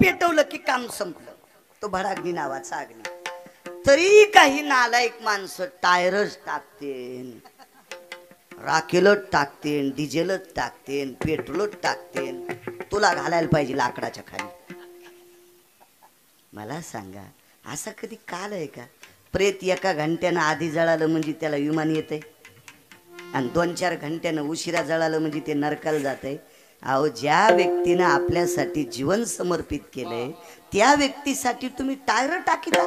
पेटवलं की काम संपलं. तो भडाग्नी नावाचा अग्नी. तरी काही नालायक माणसं टायरच टाकतेन, राखेलच टाकतेन, डिझेलच टाकतेन, पेट्रोलच टाकतेन. तुला घालायला पाहिजे लाकडाच्या खाली. मला सांगा असा कधी काल आहे का? प्रेत एका घंट्यानं आधी जळालं म्हणजे त्याला विमान येतंय आणि 2-4 घंट्यानं उशिरा जळालं म्हणजे ते नरकाला जातंय. अहो, ज्या व्यक्तीनं आपल्यासाठी जीवन समर्पित केलंय त्या व्यक्तीसाठी तुम्ही टायर टाकीता,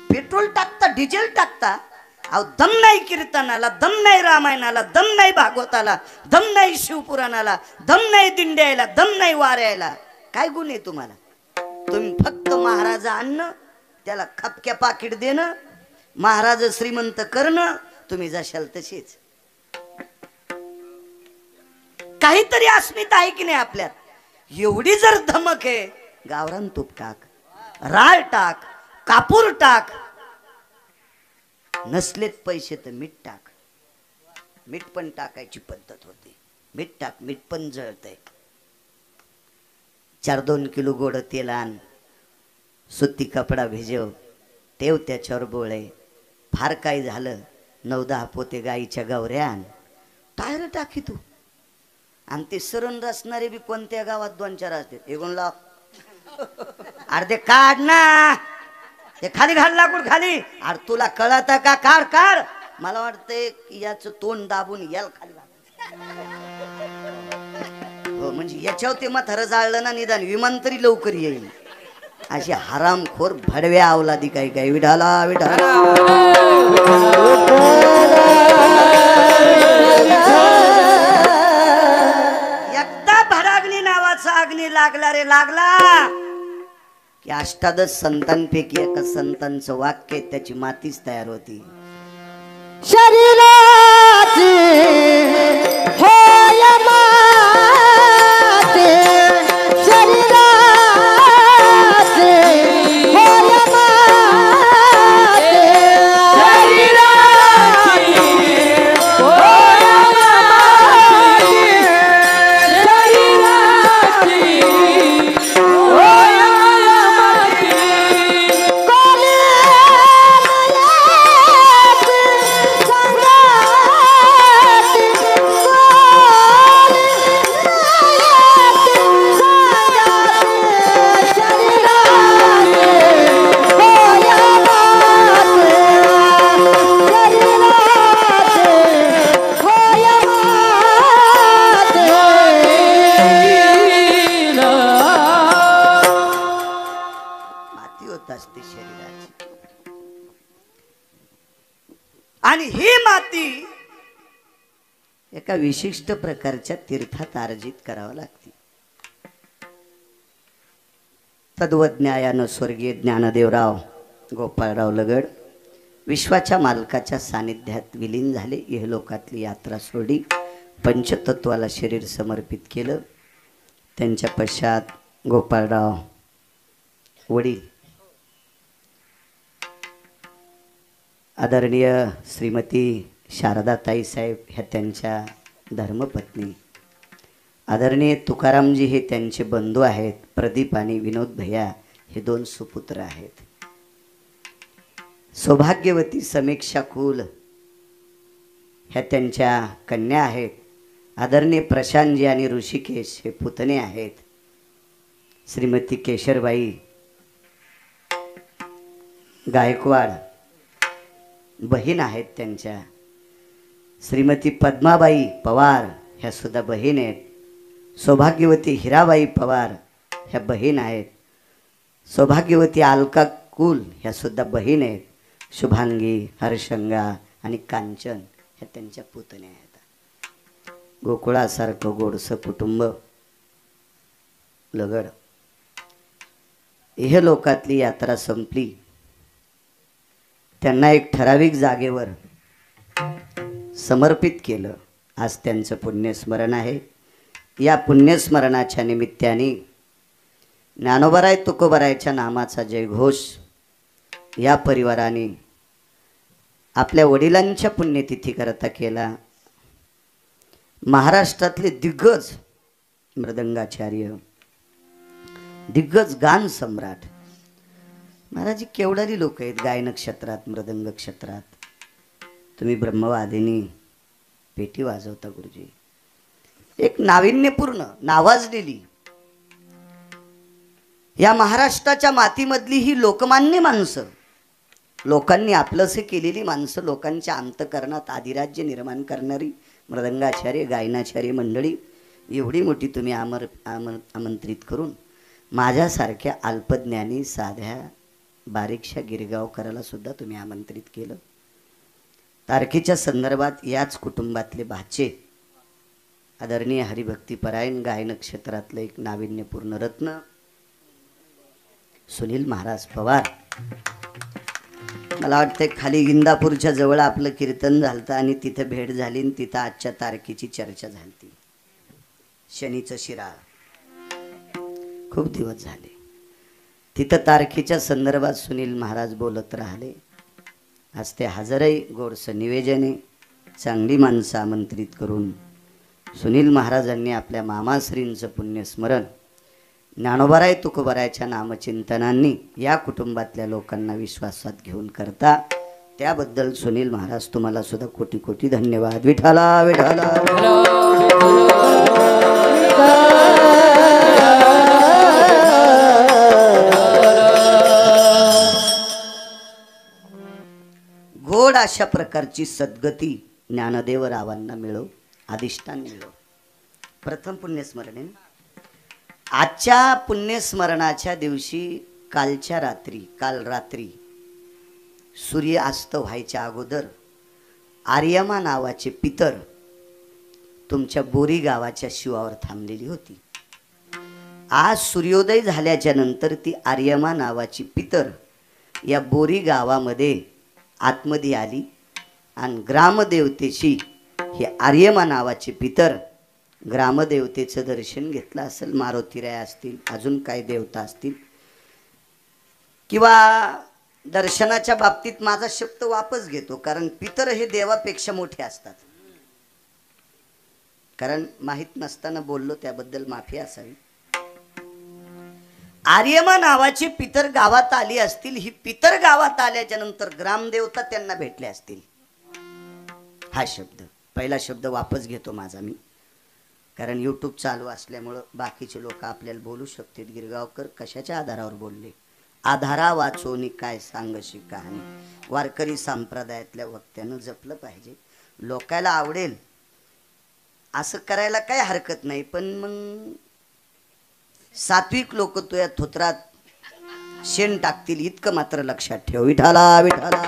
पेट्रोल टाकता, डिझेल टाकता. अहो, दम नाही कीर्तनाला, दम नाही रामायणाला, दम नाही भागवताला, दम नाही शिवपुराणाला, दम नाही दिंड्याला, दम नाही वाऱ्याला. काय गुण आहे तुम्हाला? तुम्ही फक्त महाराज आणणं, त्याला खपक्या पाकिट देणं, महाराज श्रीमंत करणं. तुम्ही जशाल तशीच. काहीतरी अस्मिता आहे की नाही आपल्यात? एवढी जर धमक आहे, गावरान तूप टाक, राळ टाक, कापूर टाक, नसलेत पैसे तर मीठ टाक. मीठ पण टाकायची पद्धत होती. मीठ टाक, मीठ पण जळतंय. 4-2 किलो गोड तेल आण, सुती कपडा भिजव, ठेव त्याच्यावर बोळे. फार काय झालं 9-10 पोते गाईच्या गवऱ्या आण, टायर टाकी तू. आणि ते सरण रचणारे बी कोणत्या गावात 2-4 असते. एगून लाव अर्धे काढ ना, ते खाली घाल लाकूड खाली. अरे तुला कळत का? काढ काढ. मला वाटतंय याच तोंड दाबून याल खाली हो, म्हणजे याच्यावर ते म्हातारं जाळलं ना निदान विमान तरी लवकर येईल. अशी हरामखोर भडव्या अवलादी काही काही. विठाला विठाला एकदा भडाग्नी नावाचा अग्नी लागला रे लागला की 18 संतांपैकी एका संतांचं वाक्य त्याची मातीच तयार होती. शरीराची होय माते, शरीराची होय माते, शरीराची होय माते, शरीराची होय माते. कोणी आणि ही माती एका विशिष्ट प्रकारच्या तीर्थात अर्जित करावं लागते. तद्वज्ञायानं स्वर्गीय ज्ञानदेवराव गोपाळराव लगड विश्वाच्या मालकाच्या सानिध्यात विलीन झाले. इहलोकातली यात्रा सोडली, पंचतत्वाला शरीर समर्पित केलं. त्यांच्या पश्चात गोपाळराव वडील आदरणीय श्रीमती शारदाताई साहेब ह्या त्यांच्या धर्मपत्नी, आदरणीय तुकारामजी हे त्यांचे बंधू आहेत. प्रदीप आणि विनोद भैया हे 2 सुपुत्र आहेत. सौभाग्यवती समीक्षा कुल ह्या त्यांच्या कन्या आहेत. आदरणीय प्रशांतजी आणि ऋषिकेश हे पुतणे आहेत. श्रीमती केशरबाई गायकवाड बहीण आहेत त्यांच्या. श्रीमती पद्माबाई पवार ह्या सुद्धा बहीण आहेत. सौभाग्यवती हिराबाई पवार ह्या बहीण आहेत. सौभाग्यवती अलका कुल ह्या सुद्धा बहीण आहेत. शुभांगी, हर्षंगा आणि कांचन ह्या त्यांच्या पुतण्या आहेत. गोकुळासारखं गोडसं कुटुंब लगड. इहलोकातली यात्रा संपली. त्यांना एक ठराविक जागेवर समर्पित केलं. आज त्यांचं पुण्यस्मरण आहे. या पुण्यस्मरणाच्या निमित्ताने ज्ञानोबराय तुकोबरायच्या नामाचा जयघोष या परिवाराने आपल्या वडिलांच्या पुण्यतिथी करता केला. महाराष्ट्रातले दिग्गज मृदंगाचार्य, दिग्गज गान सम्राट महाराज. केवढारी लोक आहेत गायन क्षेत्रात, मृदंग क्षेत्रात. तुम्ही ब्रह्मवादिनी पेटी वाजवता गुरुजी. एक नाविन्यपूर्ण नावाजलेली या महाराष्ट्राच्या मातीमधली ही लोकमान्य माणसं, लोकांनी आपलंसे केलेली माणसं, लोकांच्या अंतकरणात आदिराज्य निर्माण करणारी मृदंगाचार्य, गायनाचार्य मंडळी एवढी मोठी तुम्ही आमंत्रित करून माझ्यासारख्या अल्पज्ञानी साध्या बारीकशा गिरगावकराला सुद्धा तुम्ही आमंत्रित केलं. तारखेच्या संदर्भात याच कुटुंबातले भाचे, आदरणीय हरिभक्तीपरायण गायन क्षेत्रातलं एक नाविन्यपूर्ण रत्न सुनील महाराज पवार. मला वाटतं खाली इंदापूरच्या जवळ आपलं कीर्तन झालं आणि तिथं भेट झाली आणि तिथं आजच्या तारखेची चर्चा झाली. शनीचं शिराळ खूप दिवस झाले. तिथं तारखेच्या संदर्भात सुनील महाराज बोलत राहिले. आज ते हजरही गोडसं निवेदने, चांगली माणसं आमंत्रित करून सुनील महाराजांनी आपल्या मामाश्रींचं पुण्यस्मरण ज्ञानोबाराय तुकोबारायच्या नामचिंतनांनी या कुटुंबातल्या लोकांना विश्वासात घेऊन करता, त्याबद्दल सुनील महाराज तुम्हाला सुद्धा कोटी कोटी धन्यवाद. विठाला विठाला. गोड अशा प्रकारची सद्गती ज्ञानदेव रावांना मिळो, अधिष्ठान मिळो. प्रथम पुण्यस्मरण आहे. आजच्या पुण्यस्मरणाच्या दिवशी काल रात्री सूर्य अस्त व्हायच्या अगोदर आर्यमा नावाचे पितर तुमच्या बोरी गावाच्या शिवावर थांबलेली होती. आज सूर्योदय झाल्याच्या नंतर ती आर्यमा नावाची पितर या बोरी गावामध्ये आतमध्ये आली आणि ग्रामदेवतेची, हे आर्यमा नावाचे पितर ग्रामदेवतेचं दर्शन घेतलं असेल. मारुतीराय असतील, अजून काही देवता असतील, किंवा दर्शनाच्या बाबतीत माझा शब्द वापस घेतो, कारण पितर हे देवापेक्षा मोठे असतात. कारण माहित नसताना बोललो त्याबद्दल माफी असावी. आर्यमा नावाची पितर गावात आली असतील. ही पितर गावात आल्याच्या नंतर ग्रामदेवता त्यांना भेटले असतील. हा शब्द, पहिला शब्द वापस घेतो माझा मी, कारण यूट्यूब चालू असल्यामुळं बाकीचे लोक आपल्याला बोलू शकतील. गिरगावकर कशाच्या आधारावर बोलले? आधारा वाचोनी काय सांगशी कहाणी. वारकरी संप्रदायातल्या वक्त्यानं जपलं पाहिजे. लोकायला आवडेल असं करायला काय हरकत नाही, पण मग सात्विक लोक तो या थोत्रात शेण टाकतील इतकं मात्र लक्षात ठेव. विठाला विठाला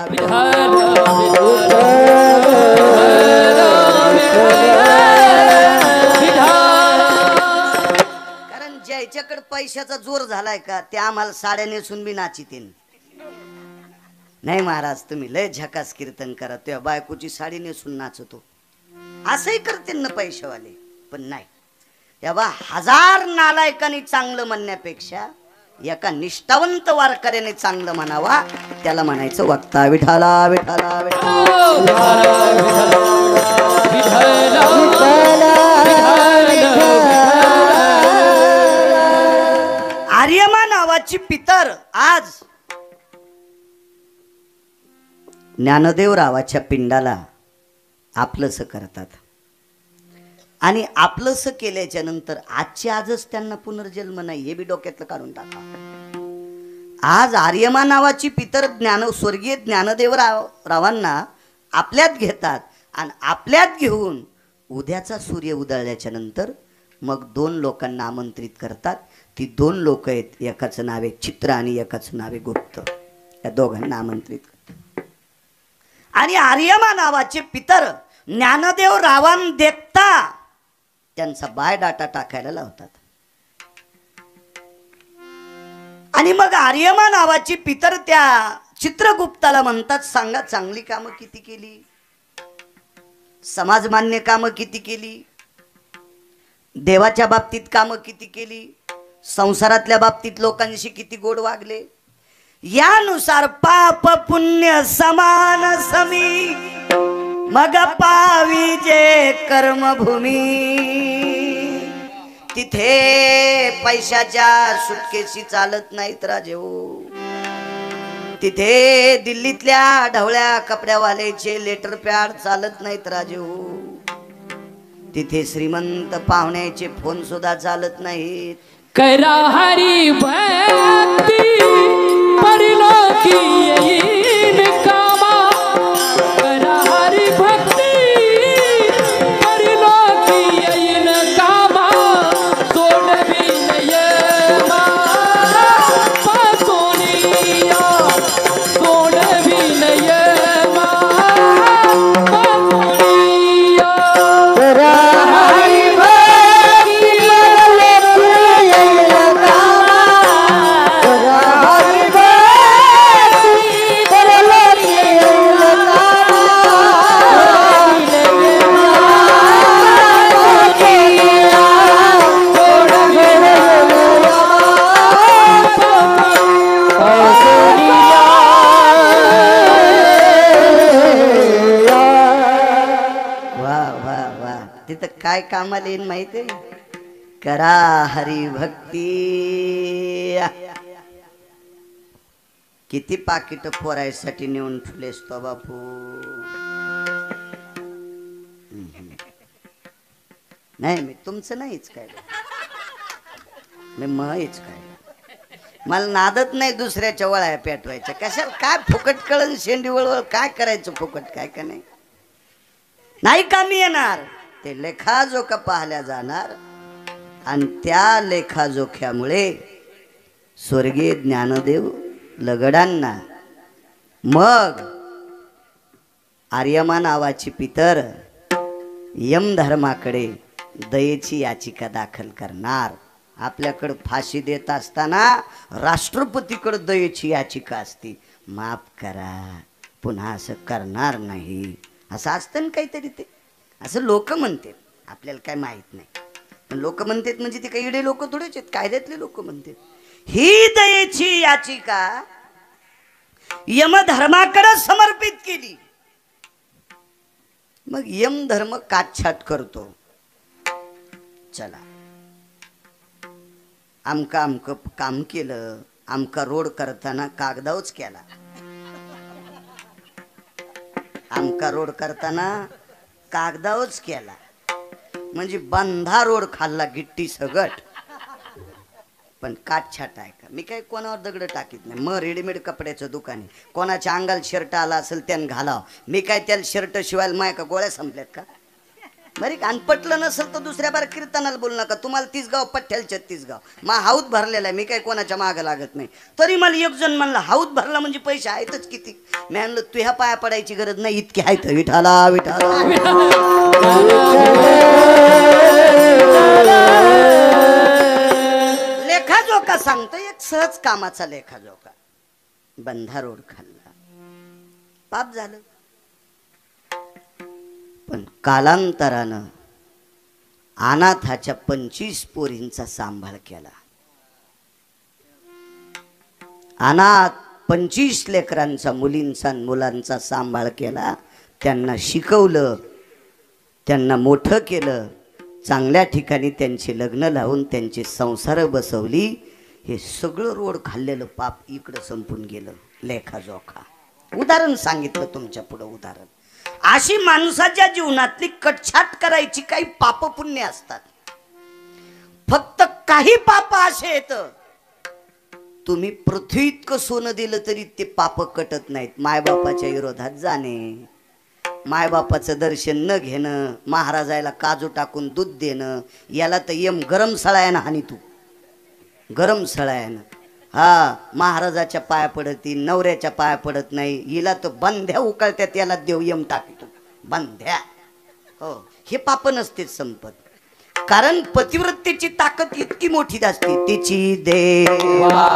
कारण ज्याच्याकडे पैशाचा जोर झालाय का ते आम्हाला साड्या नेसून बी नाचितील. नाही महाराज तुम्ही लय झकास कीर्तन करा, त्या बायकोची साडी नेसून नाचतो असंही करतील ना पैशावाले. पण नाही, तेव्हा हजार नालायकांनी चांगलं म्हणण्यापेक्षा एका निष्ठावंत वारकऱ्याने चांगलं म्हणावा, त्याला म्हणायचं वक्ता. विठाला विठाला आर्यमा नावाची पितर आज ज्ञानदेव रावाच्या पिंडाला आपलंसं करतात. आणि आपलंसं केल्याच्या नंतर आजच्या आजच त्यांना पुनर्जन्म नाही हे बी डोक्यातलं काढून टाका. आज आर्यमा नावाची पितर स्वर्गीय ज्ञानदेव रावांना आपल्यात घेतात आणि आपल्यात घेऊन उद्याचा सूर्य उदळल्याच्या नंतर मग दोन लोकांना आमंत्रित करतात. ती दोन लोक आहेत, एकाचं नाव आहे चित्र आणि एकाचं नाव आहे गुप्त. या दोघांना आमंत्रित करतात. आणि आर्यमा नावाचे पितर ज्ञानदेव रावां देखता त्यांचा बायोडाटा टाकायला लावतात. आणि मग आर्यमा नावाची पितर त्या चित्रगुप्ताला म्हणतात, सांगा चांगली कामं किती केली, समाजमान्य कामं किती केली, देवाच्या बाबतीत कामं किती केली, संसारातल्या बाबतीत लोकांशी किती गोड वागले. यानुसार पाप पुण्य समान समी मग पावी जे कर्मभूमी. तिथे पैशाच्या सुटकेशी चालत नाहीत राजे हो. तिथे दिल्लीतल्या ढवळ्या कपड्यावाल्याचे लेटर पॅड चालत नाहीत राजे हो. तिथे श्रीमंत पाहुण्याचे फोन सुद्धा चालत नाहीत. करा हरी भक्ती परलोकी येईन कामा. करा हरी भक्ती परलोकी येईन कामा. सोडवी नय मारा पासोनिया. सोडवी नय मारा पासोनिया. करा हरी भक्ती परलोकी येईन कामा. करा हरी भक्ती परलोकी येईन वा वा वा. तिथं काय कामाला येईन माहिती आहे? करा हरी भक्ती. किती पाकिट पोरायसाठी नेऊन ठेवलेस तो बापू. नाही मी तुमचं नाहीच काय, मी महीच काय. मला नादत नाही दुसऱ्याच्या वळ्या पेटवायच्या. कशाला काय फुकट कळण शेंडी वळवळ काय करायचं फुकट काय का नाही. नाही कामी येणार. ते लेखाजोखा पाहल्या जाणार आणि त्या लेखाजोख्यामुळे स्वर्गीय ज्ञानदेव लगडांना मग आर्यमा नावाची पितर यमधर्माकडे दयेची याचिका दाखल करणार. आपल्याकडे फाशी देत असताना राष्ट्रपतीकडे दयेची याचिका असते. माफ करा, पुन्हा असं करणार नाही असं असतं ना काहीतरी. ते असं लोक म्हणतात, आपल्याला काय माहित नाही. पण लोक म्हणतात म्हणजे ते काही इडे लोक थोडेच आहेत, कायद्यातले लोक म्हणतात. ही दयेची याचिका यमधर्माकडे समर्पित केली. मग यमधर्म काटछाट करतो. चला आमका आमक काम केलं, आमका रोड करताना कागदावच केला. आमका रोड करताना कागदावच केला म्हणजे बंधा रोड खाल्ला गिट्टी सगट. पण काटछाट आहे का? मी काय कोणावर दगड टाकीत नाही. मग रेडीमेड कपड्याचं दुकान आहे. कोणाच्या अंगाला शर्ट आला असेल त्यानं घालाव. मी काय त्याला शर्ट शिवायला माय का गोळ्या संपल्यात का? बरे आणि पटलं नसेल तर दुसऱ्या बार कीर्तनाला बोलू नका. तुम्हाला 30 गाव पठ्ठ्याला 36 गाव. मा हाऊत भरलेला आहे. मी काय कोणाच्या मागं लागत नाही. तरी मला एक जण म्हणला हाऊत भरला म्हणजे पैसे आहेतच किती. मी म्हणलं तू ह्या पाया पडायची गरज नाही, इतके आहेत. विठाला विठाला लेखाजोखा सांगतो. एक सहज कामाचा लेखाजोखा. बंधा रोड खाल्ला, पाप झालं. पण कालांतरानं अनाथाच्या 25 पोरींचा सांभाळ केला. अनाथ 25 लेकरांचा, मुलींचा मुलांचा सांभाळ केला. त्यांना शिकवलं, त्यांना मोठं केलं. चांगल्या ठिकाणी त्यांचे लग्न लावून त्यांचे संसार बसवली. हे सगळं रोड खाल्लेलं पाप इकडं संपून गेलं. लेखाजोखा. उदाहरण सांगितलं तुमच्या पुढं उदाहरण. अशी माणसाच्या जीवनातली कटछाट करायची काही पाप पुण्य असतात. फक्त काही पाप असे येत, तुम्ही पृथ्वी इतकं सोनं दिलं तरी ते पाप कटत नाहीत. मायबापाच्या विरोधात जाणे, मायबापाचं दर्शन न घेणं, महाराजाला काजू टाकून दूध देणं, याला तर यम गरम सळायानं हानी. तू गरम सळायानं हा महाराजाच्या पाया पडती, नवऱ्याच्या पाया पडत नाही. हिला तर बंध्या उकळत्यात, याला देव यम टाकतो बंध्या. हो, हे पाप नसते संपत. कारण पतिव्रतेची ताकद इतकी मोठी असते. तिची देवा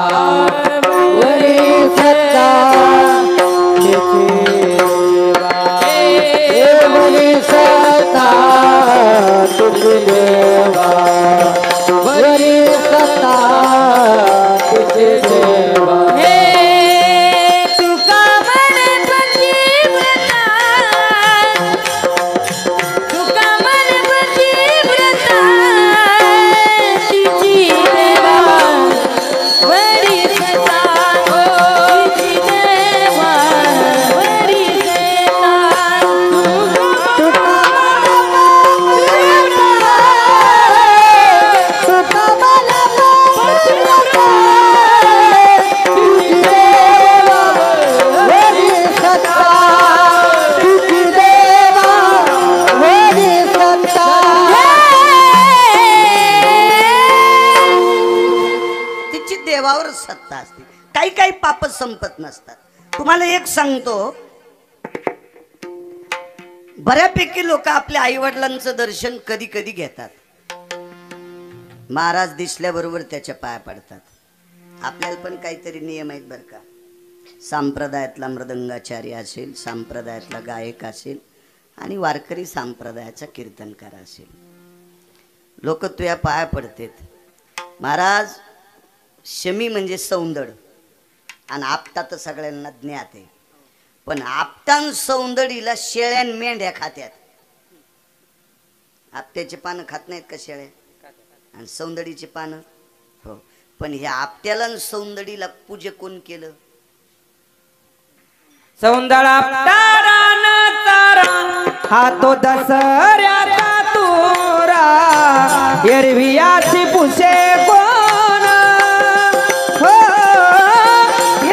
देवावर सत्ता असते. काही काही पाप संपत नसतात. तुम्हाला एक सांगतो, बऱ्यापैकी लोक आपल्या आई वडिलांचं दर्शन कधी कधी घेतात. महाराज दिसल्याबरोबर त्याच्या पाया पडतात. आपल्याला पण काहीतरी नियम आहेत बरं का. संप्रदायातला मृदंगाचार्य असेल, संप्रदायातला गायक असेल आणि वारकरी संप्रदायाचा कीर्तनकार असेल, लोक तुझ्या पाया पडतात. महाराज शमी म्हणजे सौंदड आणि आपटा तर सगळ्यांना ज्ञात आहे. पण आपटान सौंदडीला शेळ्या मेंढ्या खात्यात. आपट्याचे पानं खात नाहीत का शेळ्या? आणि सौंदडीचे पानं हो. पण ह्या आपट्याला आणि सौंदडीला पूजे कोण केलं? सौंदळा तारान तारा हा तो दसऱ्याचा तुरा एरवियाची पुसे कोण हो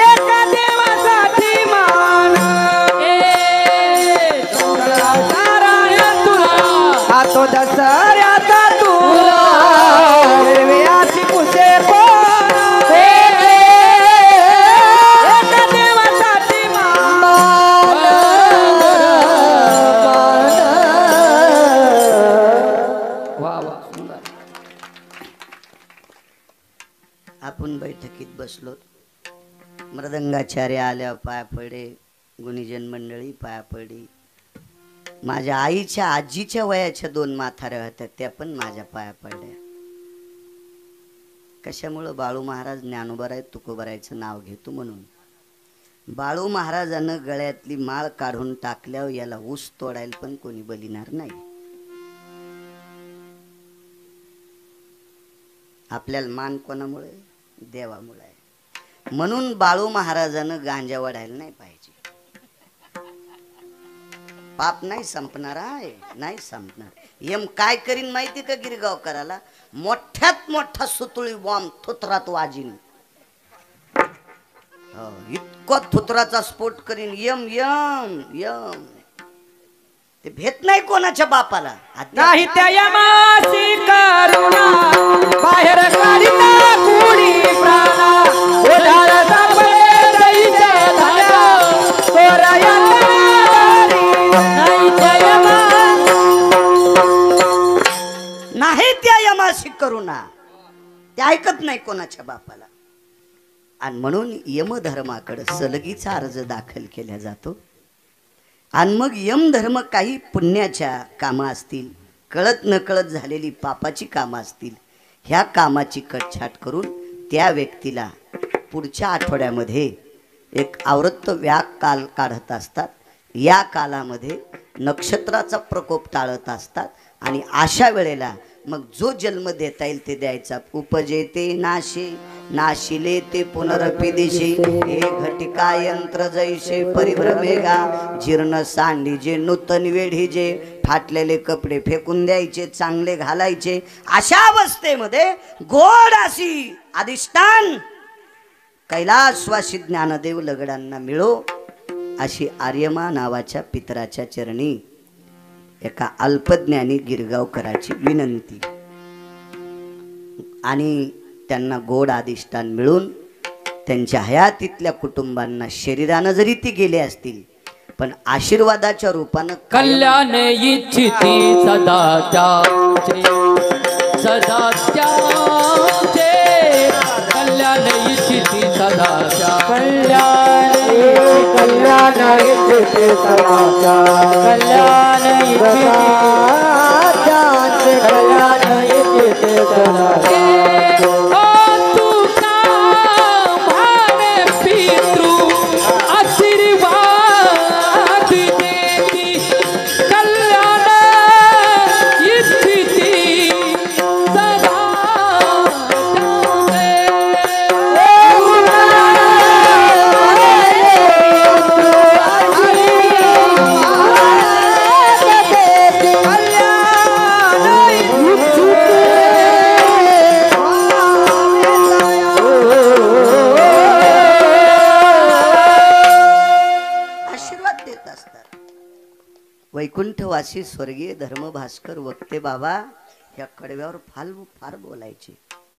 एका देवासाठी मान सौंदळा तारा तुरा हा तो दसऱ्याचा तुरा एरवियाची पुसे कोण आपण बैठकीत बसलो. मृदंगाचार्य आल्या पाया पडे, गुणीजन मंडळी पाया पडली. माझ्या आईच्या आजीच्या वयाच्या 2 म्हाताऱ्या होत्या, त्या पण माझ्या पाया पडल्या. कशामुळं? बाळू महाराज ज्ञानोबराय तुकोबरायचं नाव घेतो म्हणून. बाळू महाराजानं गळ्यातली माळ काढून टाकल्यावर याला ऊस तोडायला पण कोणी बलिणार नाही. आपल्याला मान कोणामुळे? देवामुळे. म्हणून बाळू महाराजानं गांजा वडायला नाही पाहिजे. पाप नाही संपणार आहे, नाही संपणार. यम काय करीन माहिती का गिरगावकराला? मोठ्यात मोठा सुतुळी बॉम्ब थुतरात वाजीन. इतका थुतराचा स्फोट करीन यम यम यम. ते भेट नाही कोणाच्या बापाला. नाही त्या यमासी करुणा बाहेर काढिता कुणी प्राणा उधार सापडे दैत्य धागा कोराया नाही त्या यमा नाही त्या यमासी करुणा. ते ऐकत नाही कोणाच्या बापाला. आणि म्हणून यमधर्माकडे सलगीचा अर्ज दाखल केला जातो. आणि मग यम धर्म काही पुण्याच्या कामं असतील, कळत नकळत झालेली पापाची कामं असतील, ह्या कामाची कटछाट करून त्या व्यक्तीला पुढच्या आठवड्यामध्ये एक आवृत्त व्याग काल काढत असतात. या कालामध्ये नक्षत्राचा प्रकोप टाळत असतात. आणि अशा वेळेला मग जो जन्म देता येईल ते द्यायचा. उपजेते नाशे नाशिले ते पुनरपि दिशे हे घटिका यंत्र जैसे परिभ्रमेगा जीर्ण सांडी जे नूतन वेढी जे फाटलेले कपडे फेकून द्यायचे, चांगले घालायचे. अशा अवस्थेमध्ये गोड अशी अधिष्ठान कैलासवासी ज्ञानदेव लगडांना मिळो अशी आर्यमा नावाच्या पितराच्या चरणी एका अल्पज्ञानी गिरगावकराची विनंती. आणि त्यांना गोड अधिष्ठान मिळून त्यांच्या हयातीतल्या कुटुंबांना शरीरानं जरी ती गेले असतील पण आशीर्वादाच्या रूपानं कल्याण इच्छिती सदा त्याचे सदा त्याचे कल्याण इच्छिती सदा कल्याण कल्याण इच्छिती सदा कल्याण कल्याण इच्छिती सदा वैकुंठवासी स्वर्गीय धर्मभास्कर वक्ते बाबा ह्या कडव्यावर फार बोलायचे.